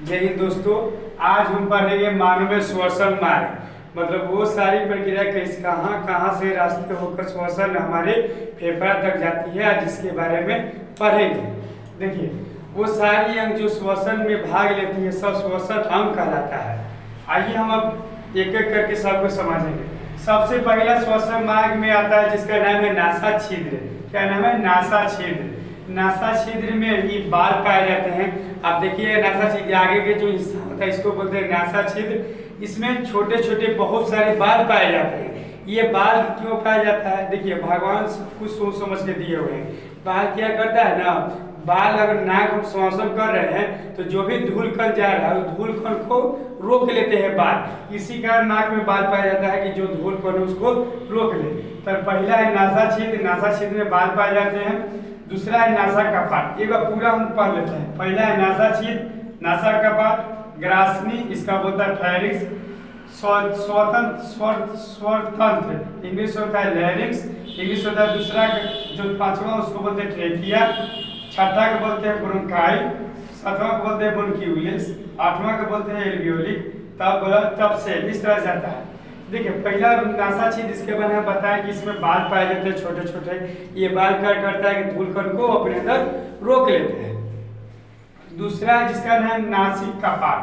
जय हिंद दोस्तों। आज हम पढ़ेंगे मानवीय श्वसन मार्ग, मतलब वो सारी प्रक्रिया कहाँ कहाँ से रास्ते होकर श्वसन हमारे फेफड़ा तक जाती है, जिसके बारे में पढ़ेंगे। देखिए, वो सारी अंग जो श्वसन में भाग लेती है सब श्वसन अंग कहलाता है। आइए हम अब एक एक करके सबको समझेंगे। सबसे पहला श्वसन मार्ग में आता है जिसका नाम है नासा छिद्र। क्या नाम है? नासा छिद्र। नासा छिद्र में ये बाल पाए जाते हैं। आप देखिए, नासा छिद्र आगे के जो हिस्सा होता है इसको बोलते हैं नासा छिद्र। इसमें छोटे छोटे बहुत सारे बाल पाए जाते हैं। ये बाल क्यों पाया जाता है? देखिए, भगवान कुछ सोच समझ के दिए हुए हैं। बाल क्या करता है ना, बाल अगर नाक हम श्वसन कर रहे हैं तो जो भी धूल कण जा रहा है उस धूल कण को रोक लेते हैं बाल। इसी कारण नाक में बाल पाया जाता है कि जो धूल कण है उसको रोक ले। तो पहला है नासा छिद्र। नासा छिद्र में बाल पाए जाते हैं। दूसरा है नासा कपाट। एक बार पूरा हम पढ़ लेते हैं। पहला है नासा छिद्र, नासा कपाट, ग्रासनी, इसका बोलता है फेरिक्स, स्वरतंत्र इंग्लिश होता है लैरिंक्स, इंग्लिश होता है। दूसरा जो पांचवा उसको बोलते हैं ट्रेकिया, छठा को बोलते हैं ब्रोंकाई, सातवां को बोलते हैं ब्रोंक्यूलिस, आठवां को बोलते हैं एल्वियोलिक, तब से इस तरह जाता है। देखिए, पहला नासा छिद्र, इसके बारे में बताएं कि इसमें बाल पाए जाते हैं छोटे छोटे। ये बाल क्या करता है कि धूल कण को अपने अंदर रोक लेते हैं। दूसरा है जिसका नाम नासिक कपाट।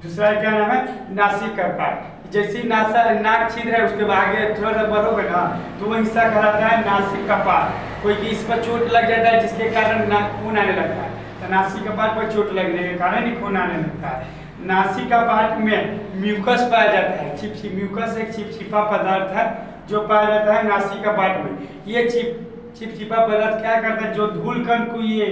दूसरा क्या नाम है? नासिक कपाट। जैसे नाक छिद्र है उसके आगे थोड़ा सा बढ़ोगे ना तो वो हिस्सा कहलाता है नासिक कपाट। कोई कि इस पर चोट लग जाता है जिसके कारण खून आने लगता है, तो नासिक कपाट पर चोट लगने के कारण ही खून आने लगता है। नासिक कपाट में म्यूकस पाया जाता है। म्यूकस एक चिपचिपा पदार्थ है जो पाया जाता है नासिक कपाट में। ये चिपचिपा पदार्थ क्या करता है, जो धूल कण को ये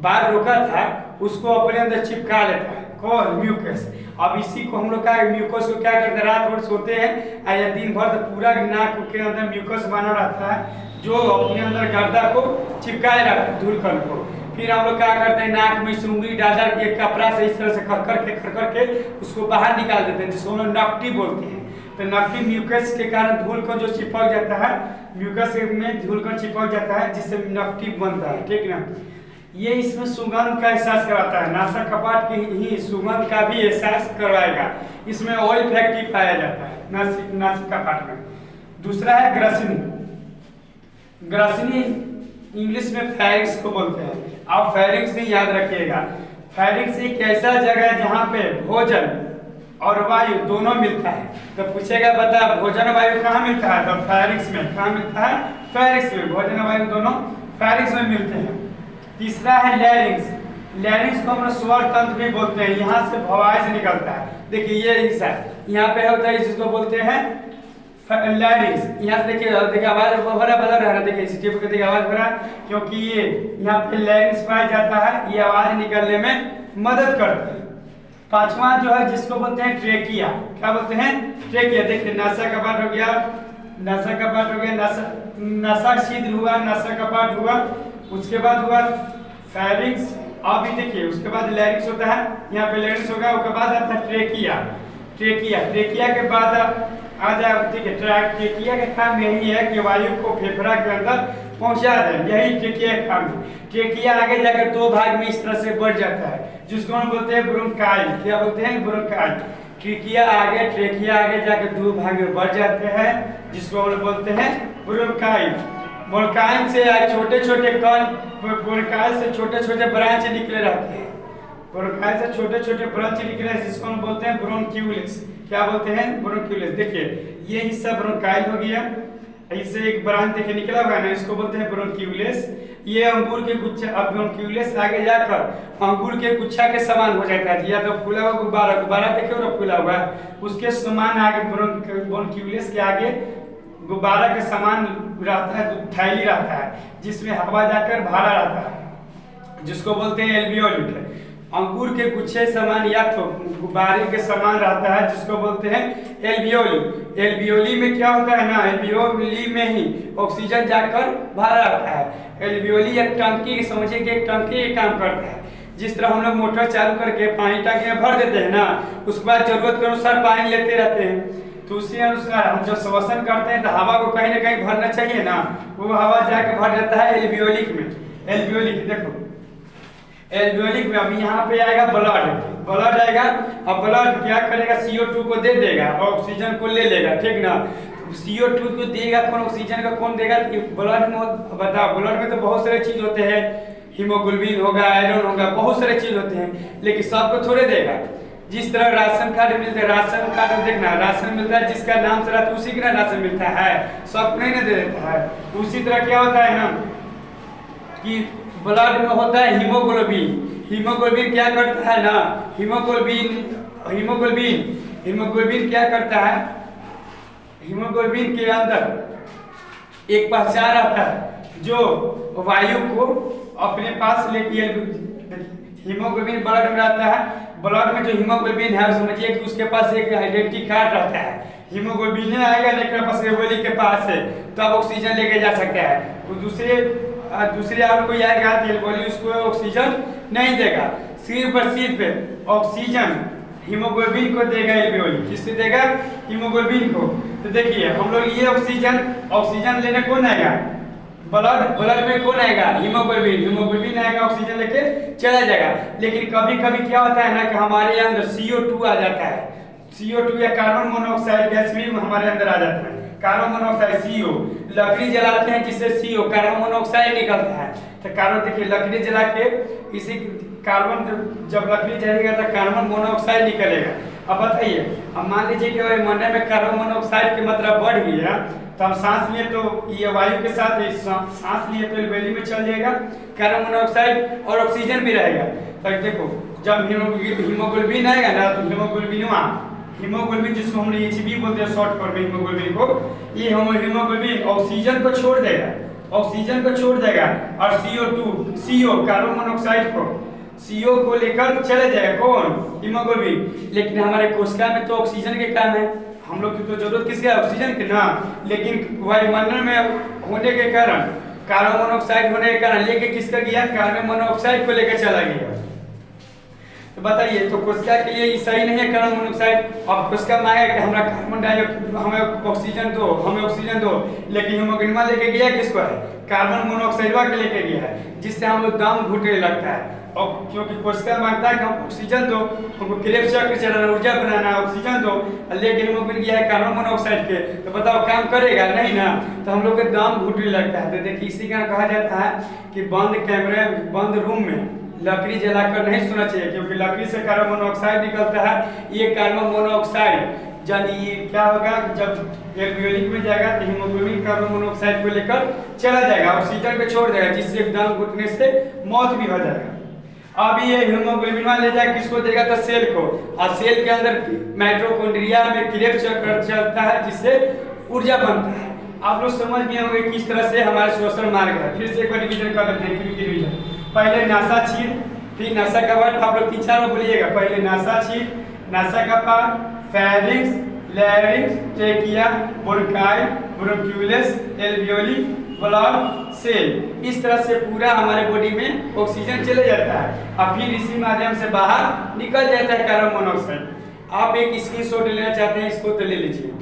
बाल रोका था उसको अपने अंदर चिपका लेता है, कौन? म्यूकस। अब इसी को हम लोग का म्यूकस को क्या करते हैं, रात भर सोते हैं या दिन भर तो पूरा नाक के अंदर म्यूकस बना रहता है जो अपने अंदर गर्दा को चिपकाए रखता है धूल कण को। फिर हम लोग क्या करते हैं, नाक में उंगली डाल के कपड़ा से इस तरह से खर के उसको बाहर निकाल देते हैं, जिसको हम लोग नकटी बोलते हैं। तो नकटी म्यूकस के कारण धूल को जो चिपक जाता है, म्यूकस में धूल को चिपक जाता है जिससे नकटी बनता है, ठीक ना। ये इसमें सुगंध का एहसास कराता है। नासा कपाट की ही सुगंध का भी एहसास करवाएगा। इसमें ऑयल फैक्ट्री पाया जाता है नासिक कपाट में। दूसरा है ग्रसनी। ग्रसनी इंग्लिश में फेरिक्स को बोलते हैं। आप फेरिक्स ही याद रखिएगा। फेरिक्स एक ऐसा जगह है जहाँ पे भोजन और वायु दोनों मिलता है। तो पूछेगा, बता भोजन वायु कहाँ मिलता है? तो फेरिक्स में। कहाँ मिलता है? फेरिक्स में। भोजन वायु दोनों फेरिक्स में मिलते हैं। तीसरा है लैरिंक्स। लैरिंक्स को हम लोग स्वर तंत्र भी बोलते हैं। यहाँ से भवाइस निकलता है। देखिए, ये हिस्सा यहाँ पे होता है जिसको बोलते हैं लैरिंक्स। यहाँ से देखिए आवाज बड़ा बदल रहा है। देखिए इस टिप के आवाज बड़ा, क्योंकि ये यहाँ पे लैरिंक्स पाया जाता है, ये आवाज निकलने में मदद करता है। पांचवा जो है जिसको बोलते हैं ट्रेकिया। क्या बोलते हैं? ट्रेकिया। देखिए, नासा कपाट हो गया, नासा कपाट हो गया, नासा छिद्र हुआ, नासा कपाट हुआ, उसके बाद हुआ फेरिक्स। अभी देखिए उसके बाद लैरिंक्स होता है, यहाँ पे लैरिंक्स होगा, उसके बाद आता है ट्रेकिया। ट्रेकिया के बाद आ जाए, ठीक है। ट्रेकिया का काम यही है कि वायु को फेफड़ा के अंदर पहुंचा दे, यही ट्रेकिया का काम है। ट्रेकिया आगे जाकर दो भाग में इस तरह से बढ़ जाता है जिसको हम बोलते हैं ब्रोंकाई। क्या बोलते हैं? ब्रोंकाई। ट्रेकिया आगे जाकर दो भाग में बढ़ जाते हैं जिसको हम बोलते हैं ब्रोंकाई। ब्रोंकाई से छोटे छोटे कण, ब्रोंकाई से छोटे छोटे ब्रांच निकले रहते हैं। ब्रोंकाई से छोटे छोटे ब्रांच निकले जिसको हम बोलते हैं ब्रोंक्यूलिस। क्या बोलते हैं? ब्रोंक्यूलिस। देखिए, ये हिस्सा ब्रोंकाई हो गया, इससे एक ब्रांच देखिए निकला हुआ है ना, इसको बोलते हैं ब्रोंक्यूलिस। ये अंगूर के गुच्छा, अब ब्रोंक्यूलिस आगे जाकर अंगूर के गुच्छा के समान हो जाता है। या तो फूला हुआ गुब्बारा देखिए ना, फूला हुआ है, उसके समान आगे ब्रोंक्यूलिस के आगे गुब्बारा के समान रहता है, थैली रहता है जिसमें हवा जाकर भरा रहता है, जिसको बोलते हैं एल्वियोलिक। अंकुर के गुच्छे समान या तो गुब्बारे के समान रहता है जिसको बोलते हैं एल्वियोली। एल्वियोली में क्या होता है ना, एल्वियोली में ही ऑक्सीजन जाकर भरा रहता है। एल्वियोली एक टंकी, समझिए कि एक टंकी काम करता है। जिस तरह हम लोग मोटर चालू करके पानी टंकी में भर देते हैं ना, उसके बाद जरूरत के अनुसार पानी लेते रहते हैं, तो उसी अनुसार हम जब श्वसन करते हैं तो हवा को कहीं ना कहीं भरना चाहिए ना, वो हवा जाके भर जाता है एल्वियोलिक में। एल्वियोलिक देखो, एल्वियोलिक में अभी यहाँ पे आएगा ब्लड, ब्लड आएगा। अब ब्लड क्या करेगा, CO2 को दे देगा और ऑक्सीजन को ले लेगा, ठीक ना। CO2 को देगा कौन, ऑक्सीजन का कौन देगा, ब्लड में। बताओ ब्लड में तो बहुत सारे चीज होते हैं, हीमोग्लोबिन होगा, आयरन होगा, बहुत सारे चीज होते हैं, लेकिन सबको थोड़े देगा। जिस तरह राशन कार्ड मिलते हैं, राशन कार्ड में देखना राशन मिलता है, जिसका नाम से रहता है उसी का राशन मिलता है, सबको नहीं दे देता है। उसी तरह क्या होता है ना कि ब्लड में होता है हीमोग्लोबिन। हीमोग्लोबिन क्या करता है ना, हीमोग्लोबिन क्या करता है, हीमोग्लोबिन के अंदर एक पहचान आता है जो वायु को अपने पास लेके, हीमोग्लोबिन ब्लड में रहता है। ब्लड में जो हीमोग्लोबिन है समझिए कि उसके पास एक आइडेंटिटी कार्ड रहता है। हीमोग्लोबिन आएगा लेकिन पास एल्वियोलिक के पास है, तो अब ऑक्सीजन लेके जा सकता है। तो दूसरे और कोई आएगा तो एल्वियोलिक उसको ऑक्सीजन नहीं देगा, सिर्फ ऑक्सीजन हीमोग्लोबिन को देगा एल्वियोलिक। किससे देगा, हीमोग्लोबिन को। तो देखिए हम लोग ये ऑक्सीजन लेने कौन आएगा, ब्लड में कौन आएगा, हीमोग्लोबिन आएगा, ऑक्सीजन लेके चला जाएगा। लेकिन कभी कभी क्या होता है ना कि हमारे अंदर CO2 आ जाता है, CO2 या कार्बन मोनोऑक्साइड गैस भी हमारे अंदर आ जाता है। कार्बन मोनोऑक्साइड CO, लकड़ी जलाते हैं जिससे CO कार्बन मोनोऑक्साइड निकलता है। तो कार्बन देखिए लकड़ी जला के इसी कार्बन, जब लकड़ी जलेगा तो कार्बन मोनोऑक्साइड निकलेगा। अब बताइए, अब मान लीजिए कि वायुमंडल में कार्बन मोनोऑक्साइड की मात्रा बढ़ गई है, तो हम सांस लिए तो ये वायु के साथ सांस लिए तो एल्वियोली में चल जाएगा कार्बन मोनोऑक्साइड और ऑक्सीजन भी रहेगा। तो देखो जब हीमोग्लोबिन आएगा ना, तो हीमोग्लोबिन जिसको हम लोग HB बोलते हैं शॉर्ट फॉर्म में हीमोग्लोबिन को, ये हीमोग्लोबिन ऑक्सीजन को छोड़ देगा, और CO कार्बन मोनोऑक्साइड को, CO को लेकर चले जाएगा कौन, हीमोग्लोबिन। लेकिन हमारे कोशिका में तो ऑक्सीजन के काम है, हम लोग की तो जरूरत किसका है, ऑक्सीजन की ना। लेकिन वायुमंडल में होने के कारण, कार्बन मोनोऑक्साइड होने के कारण लेके किसका गया, कार्बन मोनोऑक्साइड को लेकर चला गया। तो बताइए, तो कोशिका के लिए सही नहीं है कार्बन मोनोऑक्साइड। अब कोशिका मांगे कि हमें कार्बन डाइऑक्साइड, हमें ऑक्सीजन दो, लेकिन हीमोग्लोबिन लेके गया किसको है, कार्बन मोनोऑक्साइड के लेके गया है, जिससे हम लोग दम घुटने लगता है। और क्योंकि कोशिका मांगता है कि हम ऑक्सीजन दो, हमको क्रेब्स चक्र चलाना, ऊर्जा बनाना, ऑक्सीजन दो, लेकिन हीमोग्लोबिन गया है कार्बन मोनोऑक्साइड के, तो बताओ काम करेगा नहीं ना, तो हम लोग के दम घुटने लगता है। तो देखिए इसी का कहा जाता है कि बंद रूम में लकड़ी जलाकर नहीं सोना चाहिए, क्योंकि लकड़ी से कार्बन मोनोऑक्साइड निकलता है। ये कार्बन मोनोऑक्साइड जब ये क्या होगा, जब एल्वियोलिक में जाएगा तो हीमोग्लोबिन कार्बन मोनोऑक्साइड को लेकर चला जाएगा, ऑक्सीजन को छोड़ देगा, जिससे दम घुटने से मौत भी हो जाएगा। अब ये हीमोग्लोबिन ले जाकर किसको देगा, तो सेल को, और सेल के अंदर माइटोकॉन्ड्रिया में क्रेब्स चक्र चलता है, जिससे ऊर्जा बनता है। आप लोग समझ गए होंगे किस तरह से हमारे श्वसन मार्ग है। फिर से एक बार रिवीजन कर लेते हैं, रिवीजन। पहले नासा छीर, फिर नासा का वर्ड आप लोग 3-4 बार बोलिएगा। पहले नासा छीर, नासा का पार, pharynx, larynx, trachea, bronchi, bronchioles, alveoli, blood, cell. इस तरह से पूरा हमारे बॉडी में ऑक्सीजन चले जाता है और फिर इसी माध्यम से बाहर निकल जाता है कार्बन मोनोऑक्साइड। आप एक स्क्रीनशॉट लेना चाहते हैं, इसको तो ले लीजिए।